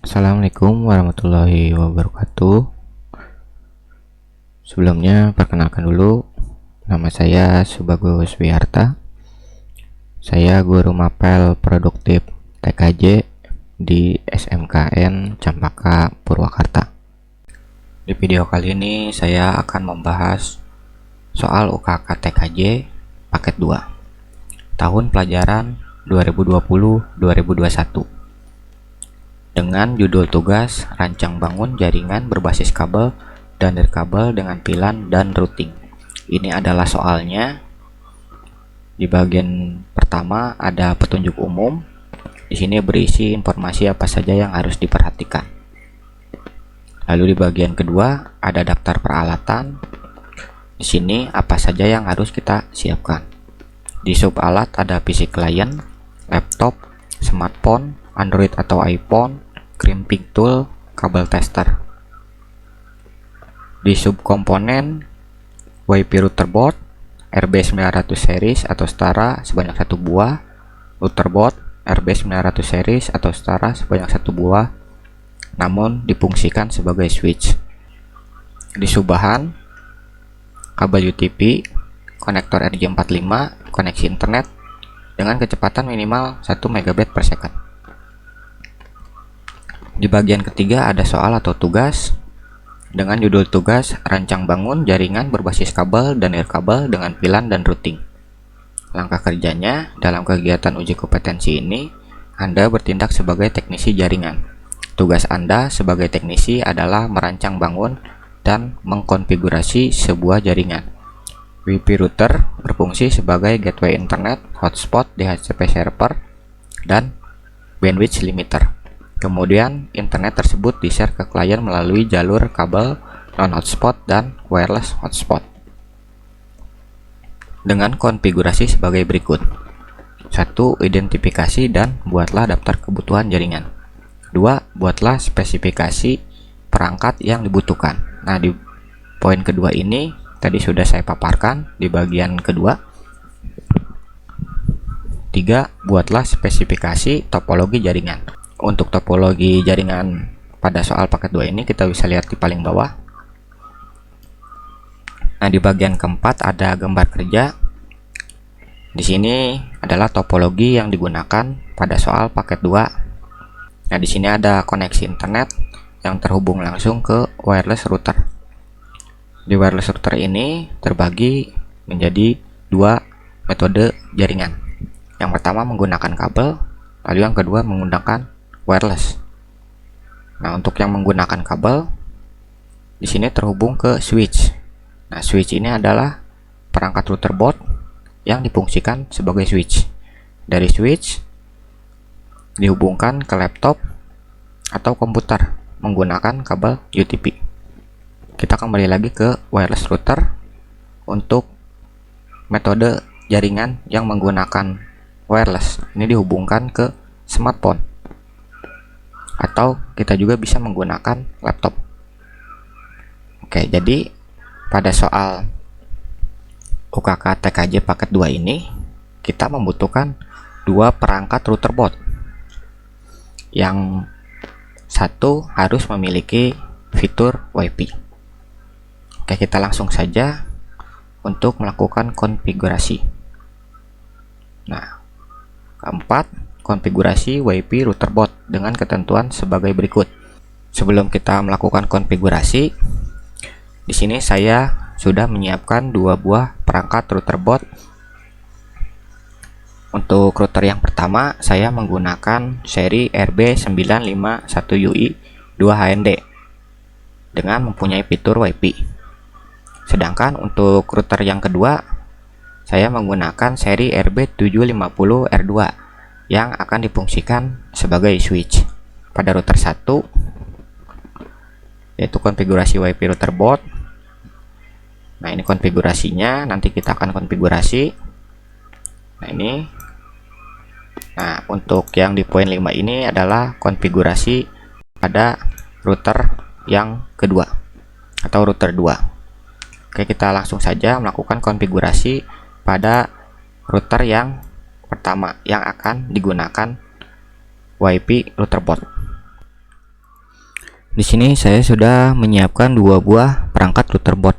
Assalamualaikum warahmatullahi wabarakatuh. Sebelumnya perkenalkan dulu, nama saya Subagus Wiharta. Saya guru mapel produktif TKJ di SMKN Campaka Purwakarta. Di video kali ini saya akan membahas soal UKK TKJ paket 2 tahun pelajaran 2020-2021 dengan judul tugas rancang bangun jaringan berbasis kabel dan nirkabel dengan pilan dan routing. Ini adalah soalnya. Di bagian pertama ada petunjuk umum. Di sini berisi informasi apa saja yang harus diperhatikan. Lalu di bagian kedua ada daftar peralatan. Di sini apa saja yang harus kita siapkan. Di sub alat ada PC client, laptop, smartphone, Android atau iPhone, crimping tool, kabel tester. Di sub komponen WiFi router board RB900 series atau setara sebanyak 1 buah, router board RB900 series atau setara sebanyak 1 buah, namun difungsikan sebagai switch. Di sub bahan kabel UTP, konektor RJ45, koneksi internet dengan kecepatan minimal 1 MB per second. Di bagian ketiga ada soal atau tugas dengan judul tugas rancang bangun jaringan berbasis kabel dan nirkabel dengan pilan dan routing. Langkah kerjanya dalam kegiatan uji kompetensi ini, Anda bertindak sebagai teknisi jaringan. Tugas Anda sebagai teknisi adalah merancang bangun dan mengkonfigurasi sebuah jaringan. WiFi router berfungsi sebagai gateway internet, hotspot DHCP server, dan bandwidth limiter. Kemudian internet tersebut di-share ke klien melalui jalur kabel non-hotspot dan wireless hotspot. Dengan konfigurasi sebagai berikut. 1. Identifikasi dan buatlah daftar kebutuhan jaringan. 2. Buatlah spesifikasi perangkat yang dibutuhkan. Nah, di poin kedua ini tadi sudah saya paparkan di bagian kedua. 3. Buatlah spesifikasi topologi jaringan. Untuk topologi jaringan pada soal paket 2 ini kita bisa lihat di paling bawah. Nah, di bagian keempat ada gambar kerja. Di sini adalah topologi yang digunakan pada soal paket 2. Nah, di sini ada koneksi internet yang terhubung langsung ke wireless router. Di wireless router ini terbagi menjadi 2 metode jaringan. Yang pertama menggunakan kabel, lalu yang kedua menggunakan wireless. Nah, untuk yang menggunakan kabel di sini terhubung ke switch. Nah, switch ini adalah perangkat router board yang difungsikan sebagai switch. Dari switch dihubungkan ke laptop atau komputer menggunakan kabel UTP. Kita kembali lagi ke wireless router. Untuk metode jaringan yang menggunakan wireless ini dihubungkan ke smartphone, atau kita juga bisa menggunakan laptop. Oke, jadi pada soal UKK TKJ paket 2 ini kita membutuhkan 2 perangkat router board. Yang satu harus memiliki fitur WiFi. Oke, kita langsung saja untuk melakukan konfigurasi. Nah, keempat, konfigurasi WiFi router board dengan ketentuan sebagai berikut. Sebelum kita melakukan konfigurasi, di sini saya sudah menyiapkan 2 buah perangkat router board. Untuk router yang pertama, saya menggunakan seri RB951UI 2HND dengan mempunyai fitur WiFi. Sedangkan untuk router yang kedua, saya menggunakan seri RB750R2 yang akan difungsikan sebagai switch. Pada router 1, yaitu konfigurasi WiFi router board. Nah, ini konfigurasinya, nanti kita akan konfigurasi. Nah, ini. Nah, untuk yang di poin 5 ini adalah konfigurasi pada router yang kedua atau router 2. Oke, kita langsung saja melakukan konfigurasi pada router yang pertama yang akan digunakan WiFi router board. Di sini saya sudah menyiapkan dua buah perangkat router board.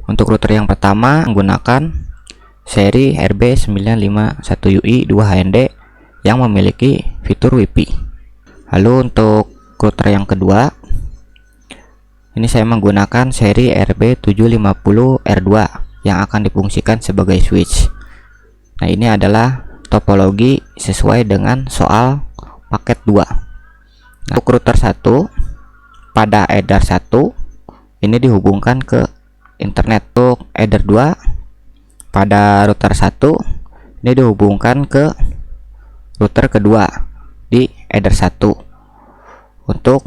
Untuk router yang pertama menggunakan seri RB951UI 2HND yang memiliki fitur Wi-Fi. Lalu untuk router yang kedua, ini saya menggunakan seri RB750R2 yang akan difungsikan sebagai switch. Nah, ini adalah topologi sesuai dengan soal paket 2. Nah, untuk router 1 pada header 1 ini dihubungkan ke internet. Untuk header 2 pada router 1 ini dihubungkan ke router kedua di header 1 untuk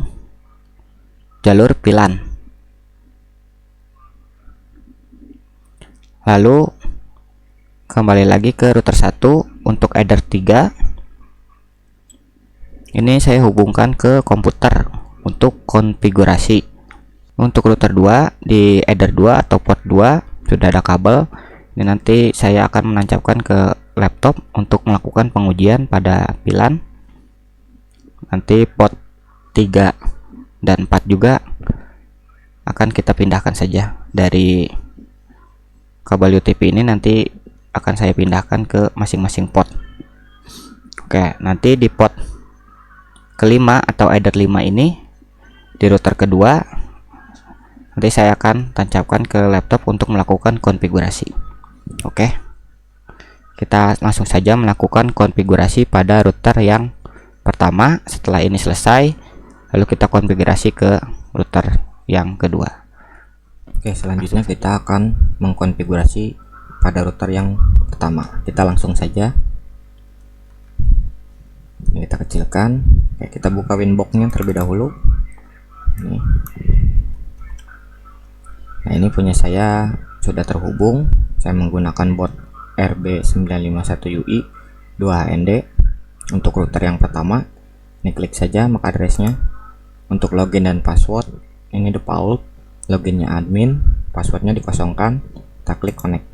jalur VLAN. Lalu kembali lagi ke router 1 untuk header 3. Ini saya hubungkan ke komputer untuk konfigurasi. Untuk router 2 di header 2 atau port 2 sudah ada kabel. Ini nanti saya akan menancapkan ke laptop untuk melakukan pengujian pada VLAN. Nanti port 3 dan 4 juga akan kita pindahkan saja dari kabel UTP ini, nanti akan saya pindahkan ke masing-masing port. Oke, nanti di port kelima atau header 5 ini di router kedua nanti saya akan tancapkan ke laptop untuk melakukan konfigurasi. Oke, kita langsung saja melakukan konfigurasi pada router yang pertama. Setelah ini selesai, lalu kita konfigurasi ke router yang kedua. Oke, selanjutnya kita akan mengkonfigurasi pada router yang pertama. Kita langsung saja, ini kita kecilkan. Oke, kita buka Winbox-nya terlebih dahulu. Ini. Nah, ini punya saya sudah terhubung. Saya menggunakan board RB951UI 2HND untuk router yang pertama. Ini klik saja MAC address-nya. Untuk login dan password, ini default, loginnya admin, passwordnya dikosongkan. Kita klik connect.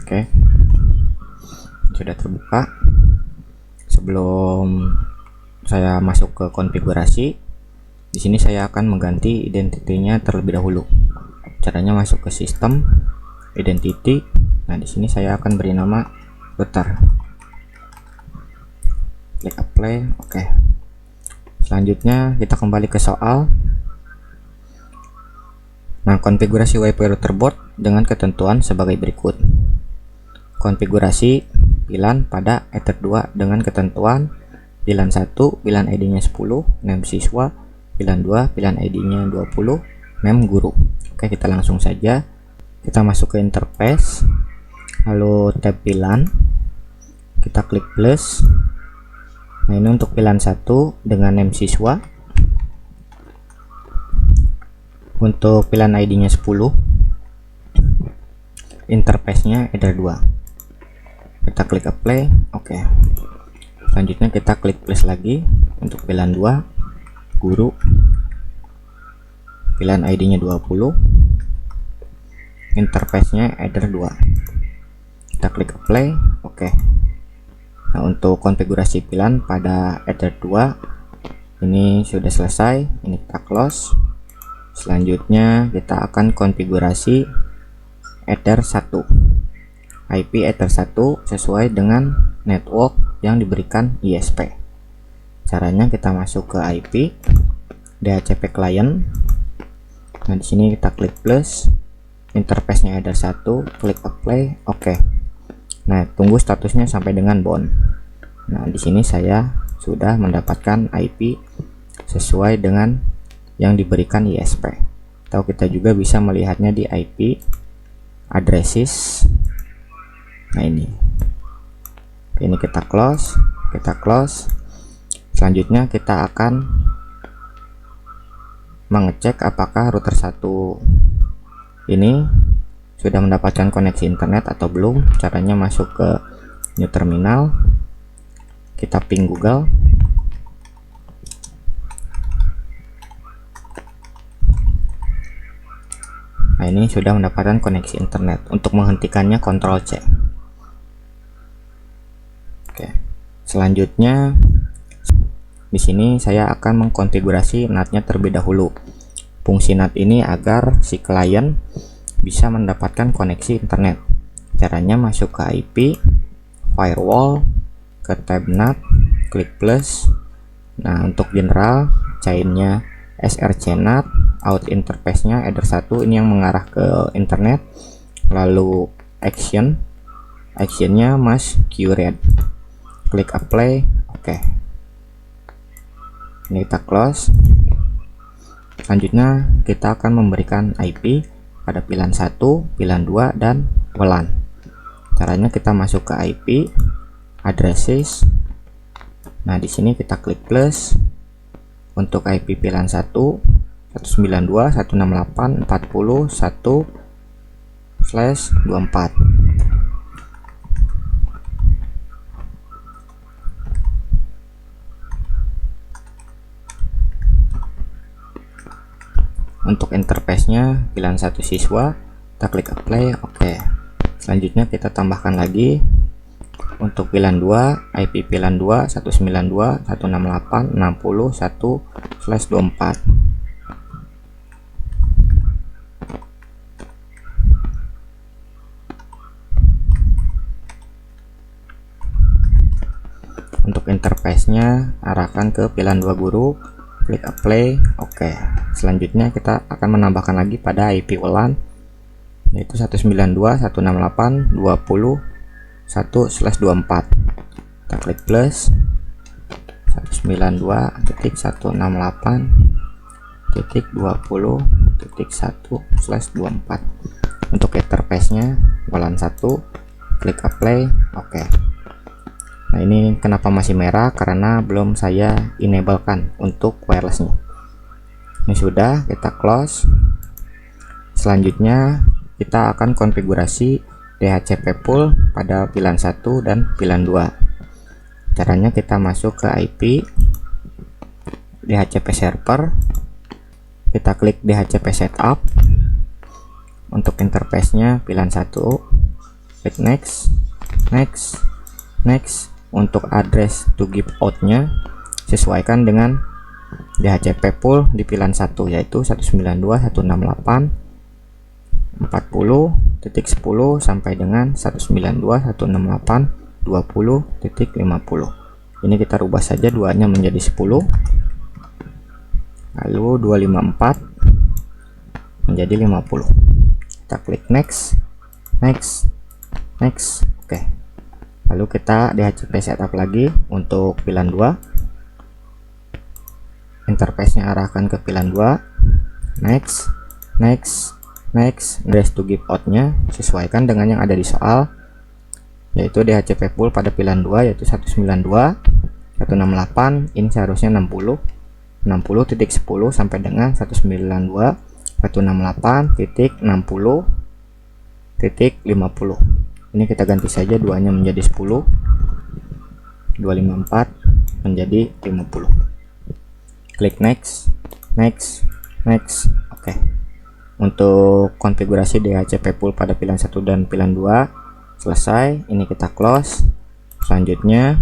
Oke, sudah terbuka. Sebelum saya masuk ke konfigurasi, di sini saya akan mengganti identitinya terlebih dahulu. Caranya masuk ke sistem, identity. Nah, di sini saya akan beri nama router. Klik apply. Oke. Selanjutnya kita kembali ke soal. Nah, konfigurasi WiFi router board dengan ketentuan sebagai berikut. Konfigurasi VLAN pada Ether 2 dengan ketentuan VLAN 1, VLAN ID-nya 10, name siswa, VLAN 2, VLAN ID-nya 20, name guru. Oke, kita langsung saja. Kita masuk ke interface, lalu tab VLAN, kita klik plus. Nah, ini untuk VLAN 1 dengan name siswa. Untuk VLAN ID-nya 10, interface-nya header 2. Kita klik apply. Oke. Selanjutnya kita klik plus lagi untuk VLAN 2, guru, VLAN ID-nya 20, interface-nya header 2. Kita klik apply. Oke. Nah, untuk konfigurasi VLAN pada header 2 ini sudah selesai. Ini kita close. Selanjutnya kita akan konfigurasi Ether 1, IP Ether 1 sesuai dengan network yang diberikan ISP. Caranya kita masuk ke IP DHCP client. Nah, di sini kita klik plus, interface-nya Ether 1, klik apply. Oke. Nah, tunggu statusnya sampai dengan bound. Nah, di sini saya sudah mendapatkan IP sesuai dengan yang diberikan ISP. Atau kita juga bisa melihatnya di IP addresses. Nah, ini kita close, Selanjutnya kita akan mengecek apakah router 1 ini sudah mendapatkan koneksi internet atau belum. Caranya masuk ke new terminal, kita ping Google. Nah, ini sudah mendapatkan koneksi internet. Untuk menghentikannya Ctrl C. Oke. Selanjutnya Di sini saya akan mengkonfigurasi NAT-nya terlebih dahulu. Fungsi NAT ini agar si klien bisa mendapatkan koneksi internet. Caranya masuk ke IP, firewall, ke tab NAT, klik plus. Nah, untuk general, chainnya src NAT, out interface-nya header 1 ini yang mengarah ke internet. Lalu actionnya mas QRED. Klik apply, oke. Ini kita close. Selanjutnya kita akan memberikan IP pada pilihan 1, pilihan 2, dan WLAN. Caranya kita masuk ke IP, addresses. Nah, di sini kita klik plus. Untuk IP pilihan 1, 192.168.40.1/24. Untuk interface-nya pilihan 1 siswa, kita klik apply, oke. Selanjutnya kita tambahkan lagi untuk pilihan 2, IP pilihan 2 192.168.60.1/24. Untuk interface-nya arahkan ke pilihan 2 guru, klik apply, oke. Selanjutnya kita akan menambahkan lagi pada IP WLAN yaitu 192.120.1/24. Kita klik plus. 192.168.20.1/24. Untuk interface-nya WLAN 1, klik apply, oke. Nah, ini kenapa masih merah? Karena belum saya enablekan untuk wirelessnya. Ini sudah, kita close. Selanjutnya kita akan konfigurasi DHCP pool pada pilihan 1 dan pilihan 2. Caranya kita masuk ke IP, DHCP server, kita klik DHCP setup. Untuk interface-nya pilihan 1, klik next, next, next. Untuk address to give out-nya sesuaikan dengan DHCP pool di pilihan 1 yaitu 192.168.40.10 sampai dengan 192.168.20.50. Ini kita rubah saja duanya menjadi 10, lalu 254 menjadi 50. Kita klik next, next, next, oke. Lalu kita DHCP setup lagi untuk pilihan 2. Interface-nya arahkan ke pilihan 2, next, next, next. Address to give out-nya sesuaikan dengan yang ada di soal yaitu DHCP pool pada pilihan 2 yaitu 192.168, ini seharusnya 60.10 sampai dengan 192.168.60.50. Ini kita ganti saja duanya menjadi 10, 254 menjadi 50. Klik next, next, next, oke. Untuk konfigurasi DHCP pool pada pilihan 1 dan pilihan 2 selesai. Ini kita close. Selanjutnya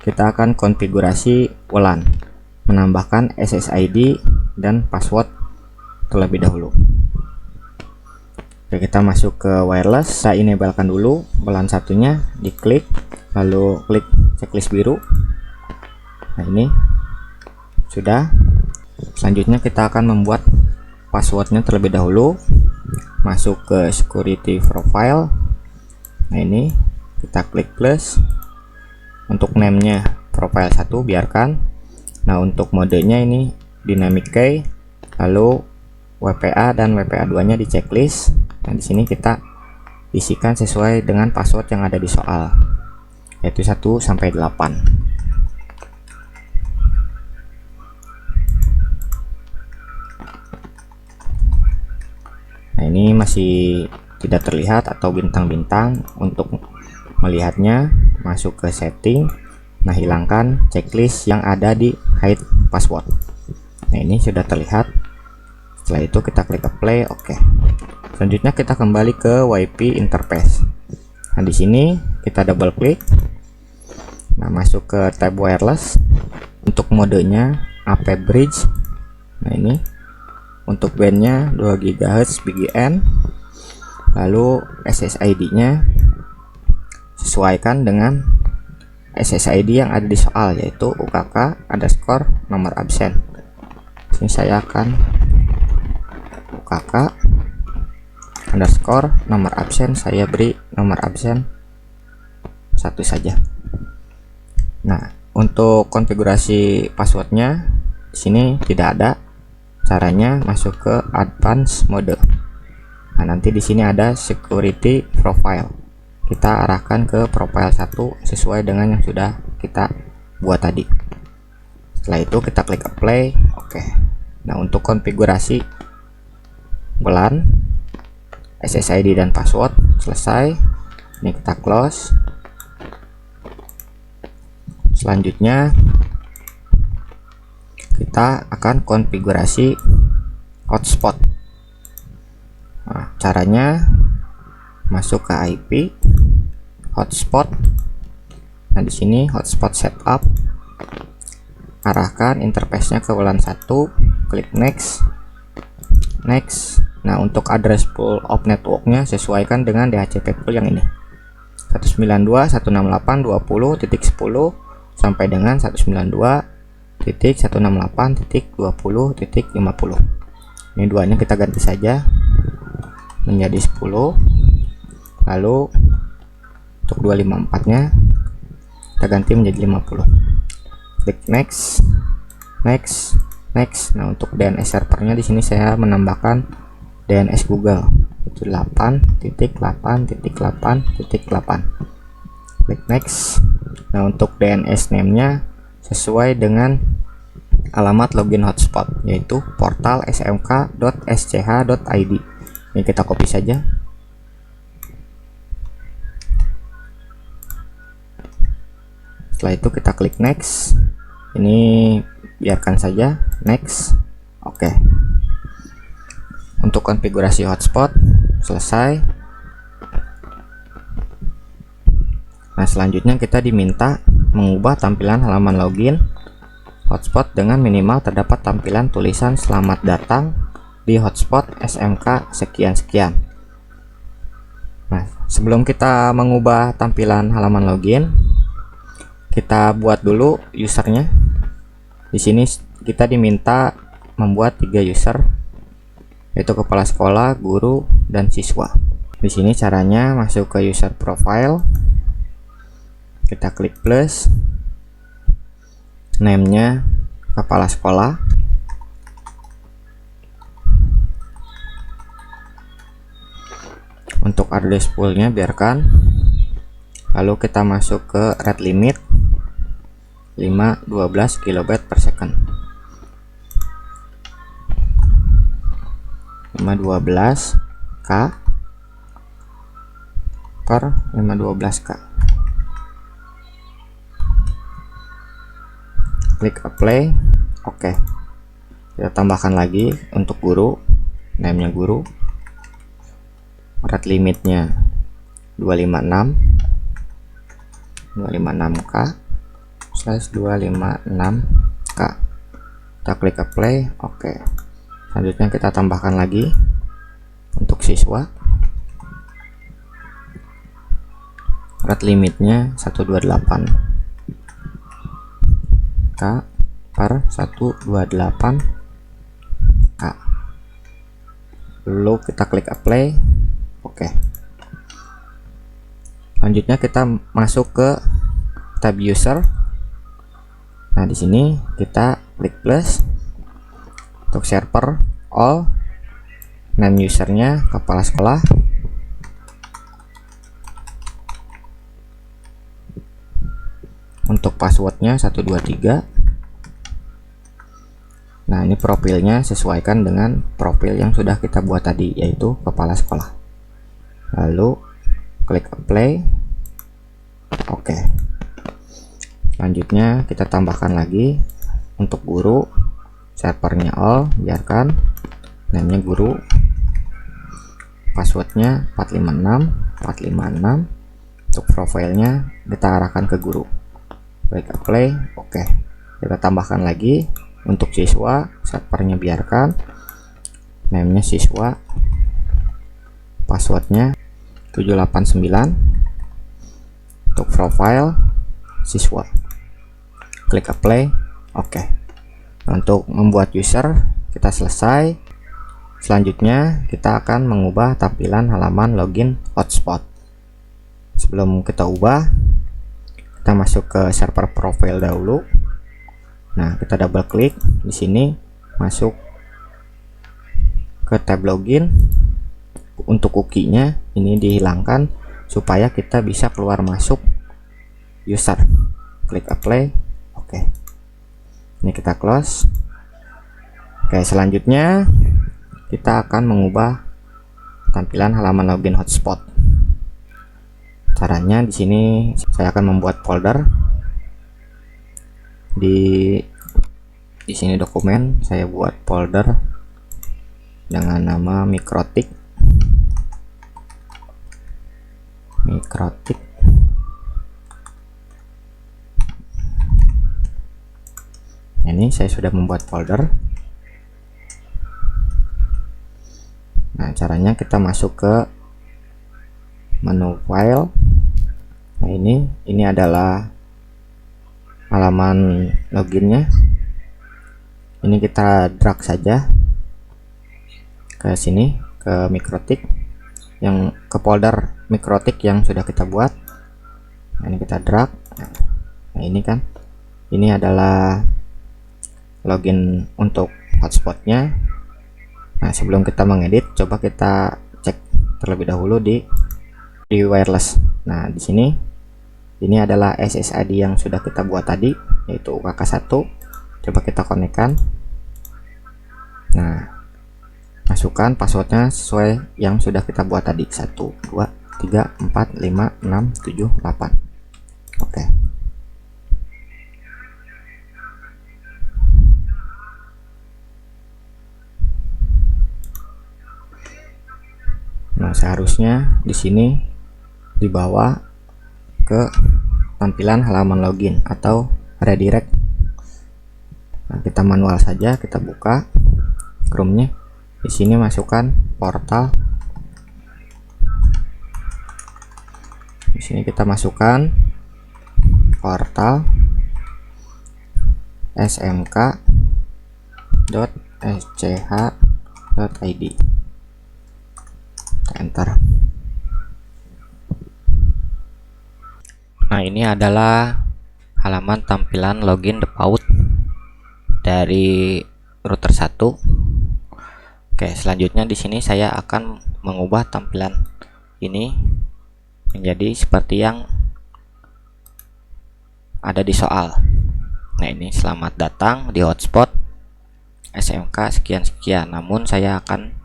kita akan konfigurasi WLAN, menambahkan SSID dan password terlebih dahulu. Oke, kita masuk ke wireless. Saya enablekan dulu WLAN satunya, diklik, lalu klik checklist biru. Nah, ini sudah. Selanjutnya kita akan membuat passwordnya terlebih dahulu. Masuk ke security profile. Nah, ini kita klik plus. Untuk namenya profile 1 biarkan. Nah, untuk modenya ini dynamic key, lalu WPA dan WPA2 nya di checklist. Nah, di sini kita isikan sesuai dengan password yang ada di soal yaitu 1 sampai 8. Nah, ini masih tidak terlihat atau bintang-bintang. Untuk melihatnya masuk ke setting. Nah, hilangkan checklist yang ada di hide password. Nah, ini sudah terlihat. Setelah itu kita klik apply, oke. Selanjutnya kita kembali ke WiFi interface. Nah, di sini kita double klik. Nah, masuk ke tab wireless. Untuk modenya AP Bridge. Nah ini untuk bandnya 2 GHz BGN. Lalu SSID nya sesuaikan dengan SSID yang ada di soal, yaitu UKK underscore nomor absen. Sini saya akan UKK underscore nomor absen, saya beri nomor absen 1 saja. Nah, untuk konfigurasi passwordnya di sini tidak ada. Caranya masuk ke advance mode. Nah, nanti di sini ada security profile. Kita arahkan ke profile 1 sesuai dengan yang sudah kita buat tadi. Setelah itu kita klik apply. Oke. Nah, untuk konfigurasi WLAN, SSID dan password selesai. Ini kita close. Selanjutnya kita akan konfigurasi hotspot. Nah, caranya masuk ke IP hotspot. Nah, di sini hotspot setup. Arahkan interface-nya ke WLAN 1, klik next. Nah, untuk address pool of network-nya sesuaikan dengan DHCP pool yang ini. 192.168.20.10 sampai dengan 192.168.20.50. Ini duanya kita ganti saja menjadi 10. Lalu untuk 254-nya kita ganti menjadi 50. Klik next. Nah, untuk DNS servernya di sini saya menambahkan DNS Google itu 8.8.8.8. Klik next. Nah, untuk DNS name-nya sesuai dengan alamat login hotspot, yaitu portal smk.sch.id. Ini kita copy saja. Setelah itu kita klik next. Ini biarkan saja, next. Oke. Untuk konfigurasi hotspot selesai. Nah, selanjutnya kita diminta mengubah tampilan halaman login hotspot dengan minimal terdapat tampilan tulisan selamat datang di hotspot SMK sekian-sekian. Nah, sebelum kita mengubah tampilan halaman login, kita buat dulu usernya. Di sini kita diminta membuat 3 user, yaitu kepala sekolah, guru, dan siswa. Di sini caranya masuk ke user profile. Kita klik plus. Name-nya kepala sekolah. Untuk address pool-nya biarkan. Lalu kita masuk ke rate limit 512 kilobyte per second. 512 K per 512 K. Klik apply. Oke. Kita tambahkan lagi untuk guru, name-nya guru. Rate limitnya 256K /256K. Kita klik apply. Oke. Selanjutnya kita tambahkan lagi untuk siswa. Rate limitnya 128K per 128K. Lalu kita klik apply. Oke. Selanjutnya kita masuk ke tab user. Nah, di sini kita klik plus. Untuk server all, name usernya kepala sekolah. Untuk passwordnya 123. Nah, ini profilnya sesuaikan dengan profil yang sudah kita buat tadi, yaitu kepala sekolah. Lalu klik apply. Oke. Selanjutnya kita tambahkan lagi untuk guru, servernya all, biarkan. Namanya guru. Passwordnya 456. Untuk profilnya kita arahkan ke guru. Klik apply. Oke. kita tambahkan lagi. Untuk siswa, servernya biarkan, namanya siswa, passwordnya 789, untuk profile siswa, klik apply. Oke. Untuk membuat user kita selesai. Selanjutnya kita akan mengubah tampilan halaman login hotspot. Sebelum kita ubah, kita masuk ke server profile dahulu. Nah, kita double klik di sini, masuk ke tab login. Untuk cookie-nya ini dihilangkan supaya kita bisa keluar masuk user. Klik apply. Oke. Ini kita close. Oke, selanjutnya kita akan mengubah tampilan halaman login hotspot. Caranya di sini saya akan membuat folder. Di sini dokumen, saya buat folder dengan nama Mikrotik. Ini saya sudah membuat folder. Nah, caranya kita masuk ke menu file. Nah, ini adalah halaman loginnya. Ini kita drag saja ke sini, ke Mikrotik, yang ke folder Mikrotik yang sudah kita buat. Nah, ini kita drag. Nah, ini kan, ini adalah login untuk hotspotnya. Nah, sebelum kita mengedit, coba kita cek terlebih dahulu di wireless. Nah, di sini ini adalah SSID yang sudah kita buat tadi, yaitu UKK1. Coba kita konekkan. Nah, masukkan passwordnya sesuai yang sudah kita buat tadi, 1 2 3 4 5 6 7 8. Oke. Nah, seharusnya di sini dibawa ke tampilan halaman login atau redirect. Nah, kita manual saja, kita buka Chrome-nya. Di sini masukkan portal. Di sini kita masukkan portal smk.sch.id. Enter. Nah, ini adalah halaman tampilan login default dari router 1. Oke, selanjutnya di sini saya akan mengubah tampilan ini menjadi seperti yang ada di soal. Nah, ini selamat datang di hotspot SMK sekian-sekian. Namun saya akan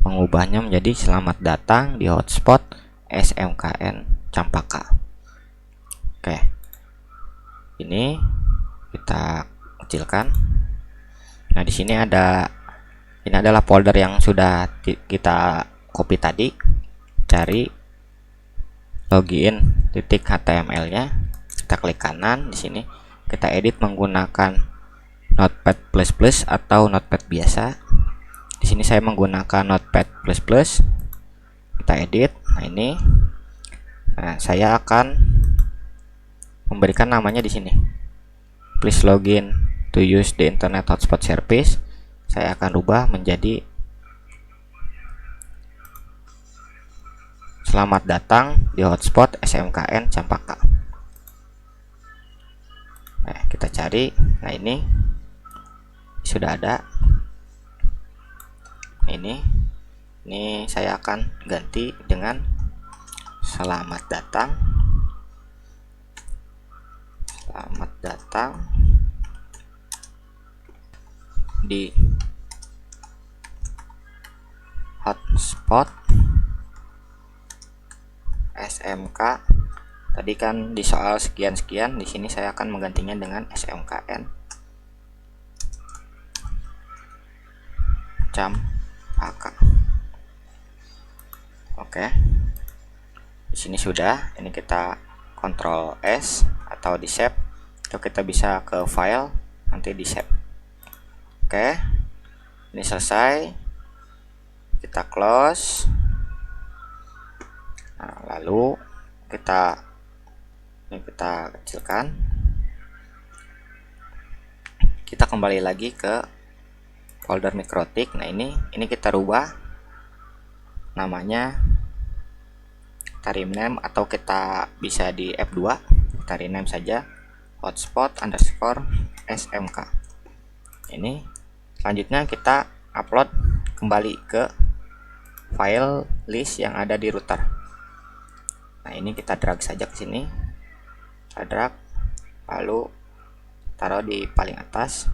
mengubahnya menjadi selamat datang di hotspot SMKN Campaka. Oke, ini kita kecilkan. Nah, di sini ini adalah folder yang sudah kita copy tadi. Cari login.html-nya, kita klik kanan. Di sini kita edit menggunakan Notepad++ atau Notepad biasa. Di sini saya menggunakan Notepad++. Kita edit. Nah, ini. Nah, saya akan memberikan namanya di sini. Please login to use the internet hotspot service. Saya akan rubah menjadi selamat datang di hotspot SMKN Campaka. Nah, kita cari. Nah, ini sudah ada. Ini saya akan ganti dengan selamat datang di hotspot SMK. Tadi kan di soal sekian-sekian, di sini saya akan menggantinya dengan SMKN Campaka. Oke. Di sini sudah. Ini kita Ctrl S atau di save. Atau kita bisa ke file. nanti di save. Oke, ini selesai, kita close. Nah, lalu kita kecilkan, kita kembali lagi ke folder Mikrotik. Nah, ini kita rubah namanya, kita rename, atau kita bisa di F2 kita rename saja hotspot_smk. Ini selanjutnya kita upload kembali ke file list yang ada di router. Nah, ini kita drag saja ke sini, kita drag, lalu taruh di paling atas.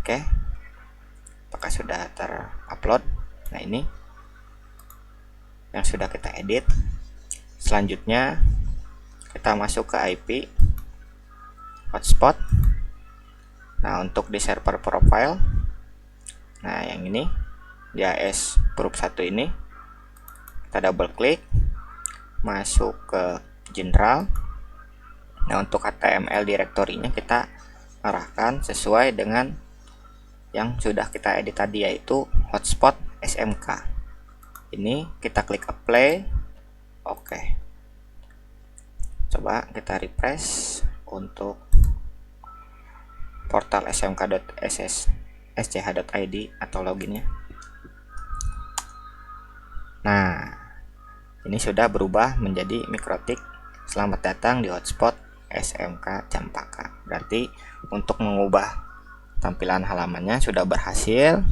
Oke, apakah sudah terupload? Nah, ini yang sudah kita edit. Selanjutnya kita masuk ke IP hotspot. Nah, untuk di server profile, nah yang ini di AS Group 1 ini, kita double klik, masuk ke general. Nah, untuk HTML directory-nya kita arahkan sesuai dengan yang sudah kita edit tadi, yaitu hotspot smk. Ini kita klik apply. Oke, coba kita refresh untuk portal smk.sch.id atau loginnya. Nah, ini sudah berubah menjadi Mikrotik. Selamat datang di hotspot SMK Cempaka. Berarti untuk mengubah tampilan halamannya sudah berhasil.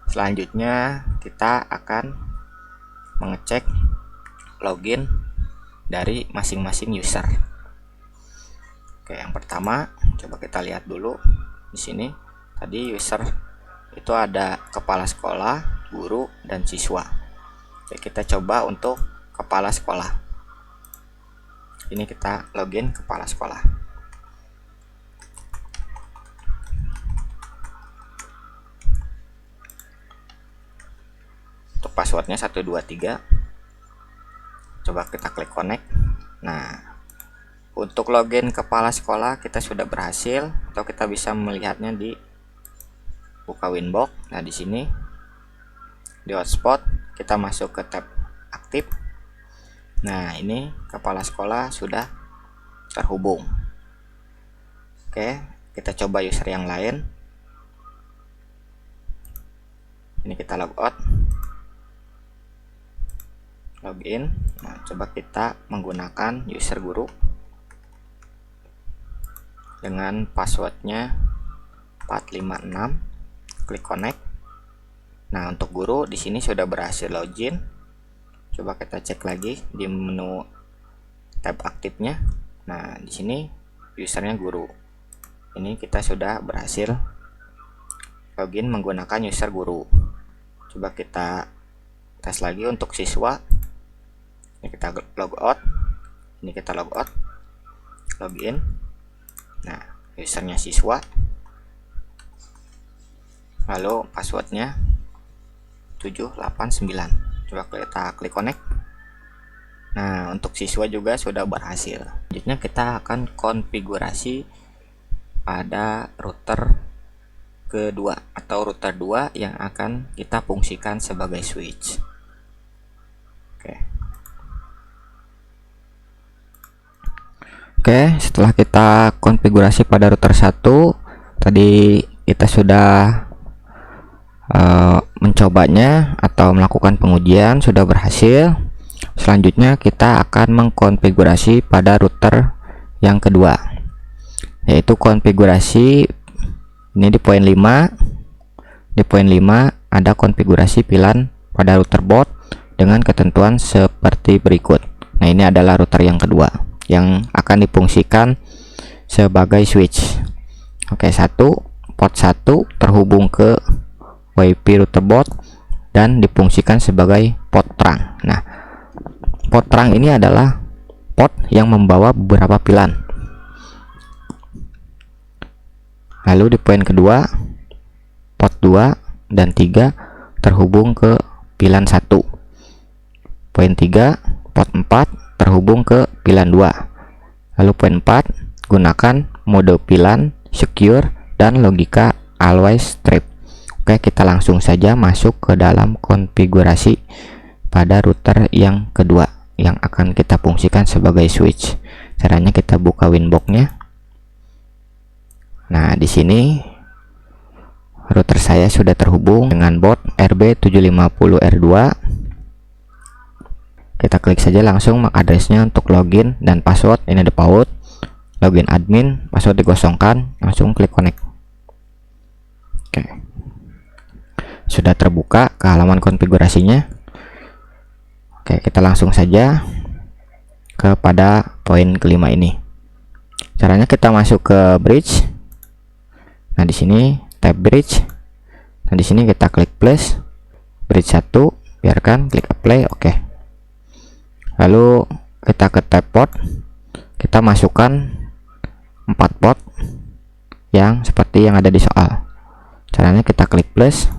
Selanjutnya kita akan mengecek login dari masing-masing user. Oke, yang pertama coba kita lihat dulu di sini. Tadi user itu ada kepala sekolah, guru, dan siswa. Oke, kita coba untuk kepala sekolah. Ini kita login kepala sekolah. Untuk passwordnya 123. Coba kita klik connect. Nah, untuk login kepala sekolah kita sudah berhasil, atau kita bisa melihatnya di buka Winbox. Nah, di sini di hotspot kita masuk ke tab aktif. Nah, ini kepala sekolah sudah terhubung. Oke, kita coba user yang lain. Ini kita logout, login. Nah, coba kita menggunakan user guru dengan passwordnya 456. Klik connect. Nah, untuk guru di sini sudah berhasil login. Coba kita cek lagi di menu tab aktifnya. Nah, di sini usernya guru. Ini kita sudah berhasil login menggunakan user guru. Coba kita tes lagi untuk siswa. Ini kita logout. Ini kita logout, login. Nah, usernya siswa, lalu passwordnya 789. Coba kita klik connect. Nah, untuk siswa juga sudah berhasil. Selanjutnya kita akan konfigurasi pada router kedua atau router 2 yang akan kita fungsikan sebagai switch. Oke, setelah kita konfigurasi pada router 1, tadi kita sudah mencobanya atau melakukan pengujian, sudah berhasil. Selanjutnya kita akan mengkonfigurasi pada router yang kedua, yaitu konfigurasi. Ini di poin 5. Di poin 5 ada konfigurasi VLAN pada router board dengan ketentuan seperti berikut. Nah, ini adalah router yang kedua yang akan difungsikan sebagai switch. Oke, port 1 terhubung ke WiFi router board dan difungsikan sebagai port terang. Nah, port terang ini adalah port yang membawa beberapa VLAN. Lalu di poin kedua, port 2 dan 3 terhubung ke VLAN 1. Poin 3, port 4 terhubung ke VLAN 2. Lalu poin 4, gunakan mode VLAN secure dan logika always strip. Oke, kita langsung saja masuk ke dalam konfigurasi pada router yang kedua yang akan kita fungsikan sebagai switch. Caranya kita buka Winbox-nya. Nah, di sini router saya sudah terhubung dengan port RB750R2. Kita klik saja langsung MAC address-nya untuk login dan password. Ini ada PAUD, login admin, password digosongkan, langsung klik connect. Oke, sudah terbuka ke halaman konfigurasinya. Oke, kita langsung saja kepada poin kelima ini. Caranya kita masuk ke bridge. Nah, di sini tab bridge. Nah, di sini kita klik plus bridge 1, biarkan, klik apply. Oke. Lalu kita ke tab port, kita masukkan 4 port yang seperti yang ada di soal. Caranya kita klik plus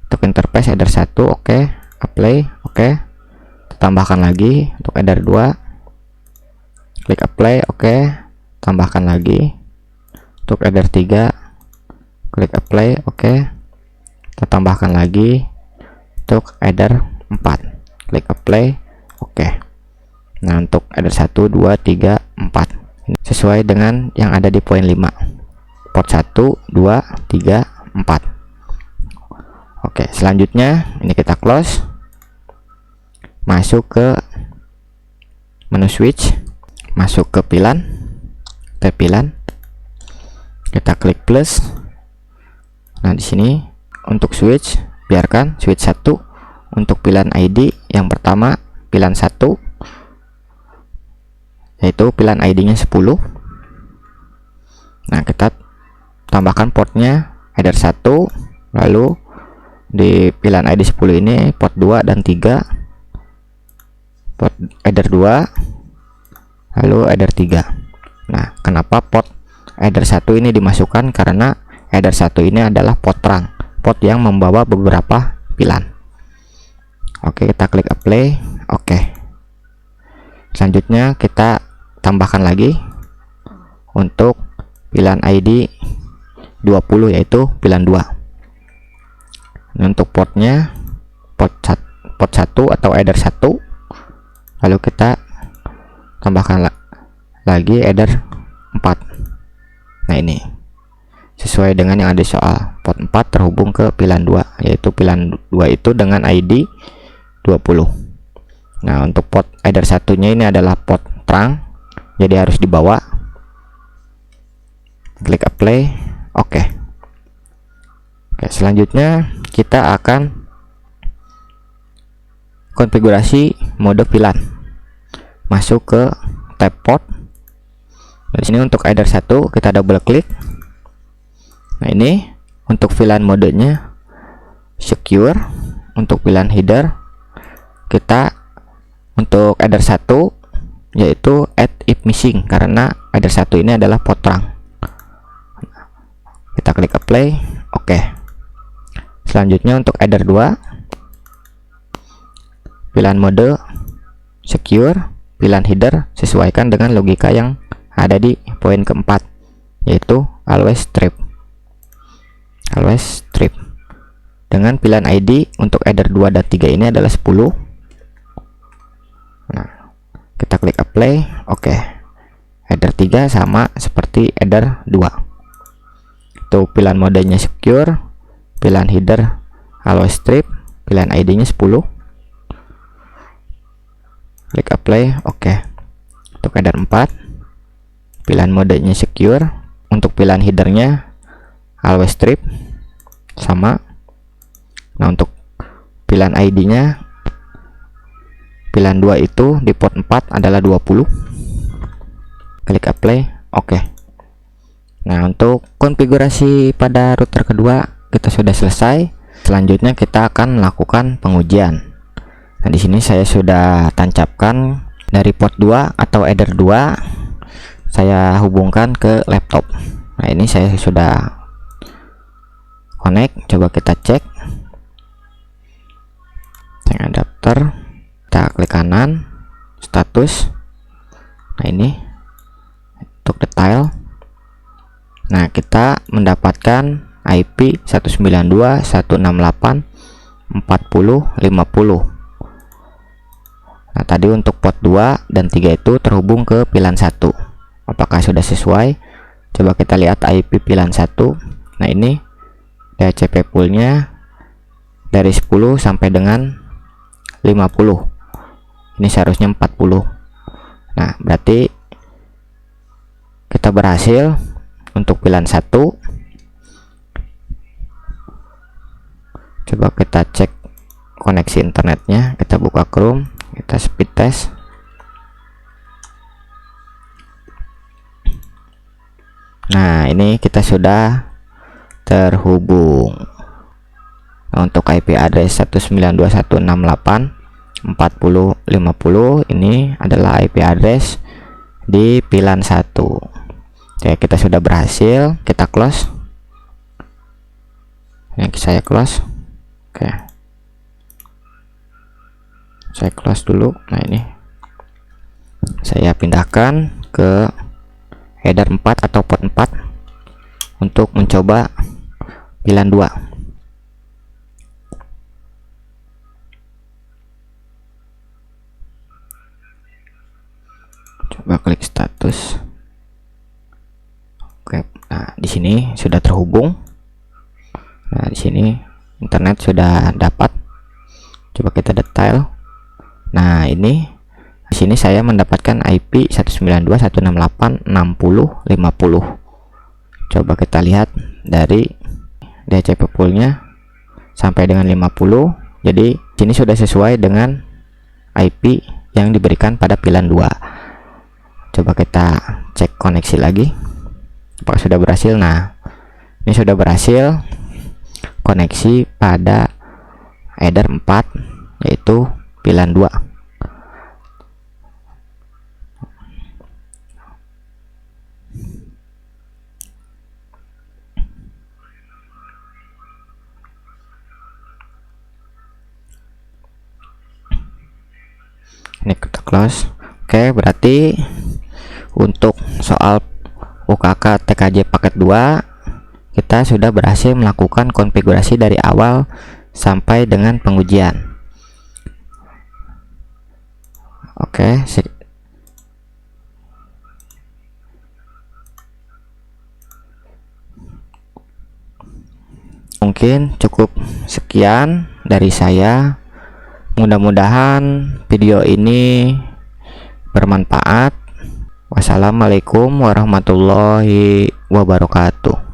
untuk interface header 1, oke, apply, oke. Tambahkan lagi untuk header 2, klik apply, oke, tambahkan lagi. Untuk header 3, klik apply, oke, kita tambahkan lagi. Untuk header 4, klik apply, oke. Nah, untuk header 1, 2, 3, 4 ini sesuai dengan yang ada di poin 5, port 1, 2, 3, 4. Oke, selanjutnya ini kita close, masuk ke menu switch, masuk ke VLAN, tab VLAN, kita klik plus. Nah, di sini untuk switch, biarkan switch 1. Untuk VLAN ID yang pertama VLAN 1, yaitu VLAN ID-nya 10. Nah, kita tambahkan portnya header 1, lalu di VLAN ID 10 ini port 2 dan 3, port header 2, lalu header 3. Nah, kenapa port header 1 ini dimasukkan? Karena header 1 ini adalah port terang, port yang membawa beberapa VLAN. Oke, kita klik apply, oke. Selanjutnya kita tambahkan lagi untuk VLAN ID 20, yaitu VLAN 2. Untuk portnya port 1 atau header 1, lalu kita tambahkan lagi header 4. Nah, ini sesuai dengan yang ada di soal, port 4 terhubung ke VLAN 2, yaitu VLAN 2 itu dengan ID 20. Nah, untuk port header 1-nya ini adalah port terang, jadi harus dibawa. Klik apply, oke. Oke, selanjutnya kita akan konfigurasi mode VLAN. Masuk ke tab port. Di sini untuk header 1 kita double klik. Nah, ini untuk VLAN modenya secure. Untuk VLAN header kita untuk header 1 yaitu add if missing, karena header 1 ini adalah port terang. Kita klik apply, oke. Selanjutnya untuk header 2 VLAN mode secure, VLAN header sesuaikan dengan logika yang ada di poin keempat, yaitu always strip. Always strip dengan VLAN ID untuk header 2 dan 3 ini adalah 10. Nah, kita klik apply, oke. Header 3 sama seperti header 2. Itu VLAN modenya secure, VLAN header always strip, VLAN ID-nya 10. Klik apply, oke. Untuk header 4 VLAN modenya secure, untuk VLAN headernya always strip sama. Nah, untuk VLAN ID-nya VLAN 2 itu di port 4 adalah 20. Klik apply, oke. Nah, untuk konfigurasi pada router kedua kita sudah selesai. Selanjutnya kita akan melakukan pengujian. Nah, di sini saya sudah tancapkan dari port 2 atau header 2, saya hubungkan ke laptop. Nah, ini saya sudah connect, coba kita cek. Adapter, kita klik kanan, status, Nah, ini untuk detail. Nah, kita mendapatkan IP 192.168.40.50. Nah, tadi untuk port 2 dan 3 itu terhubung ke VLAN 1. Apakah sudah sesuai? Coba kita lihat IP VLAN 1. Nah, ini DHCP poolnya dari 10 sampai dengan 50. Ini seharusnya 40. Nah, berarti kita berhasil untuk VLAN 1. Coba kita cek koneksi internetnya. Kita buka Chrome, kita speed test. Nah, ini kita sudah terhubung. Nah, untuk IP address 192.168.40.50 ini adalah IP address di VLAN 1. Oke, kita sudah berhasil. Kita close. Yang saya close. Oke, saya close dulu. Nah, ini saya pindahkan ke header 4 atau port 4 untuk mencoba VLAN 2. Coba klik status. Oke, nah di sini sudah terhubung. Nah, di sini internet sudah dapat. Coba kita detail. Nah, ini di sini saya mendapatkan IP 192.168.60.50. Coba kita lihat dari DHCP poolnya sampai dengan 50. Jadi sini sudah sesuai dengan IP yang diberikan pada VLAN 2. Coba kita cek koneksi lagi apakah sudah berhasil. Nah, ini sudah berhasil koneksi pada header 4 yaitu VLAN 2. Ini kita close. Oke, berarti untuk soal UKK TKJ paket 2 kita sudah berhasil melakukan konfigurasi dari awal sampai dengan pengujian. Oke, mungkin cukup sekian dari saya. Mudah-mudahan video ini bermanfaat. Wassalamualaikum warahmatullahi wabarakatuh.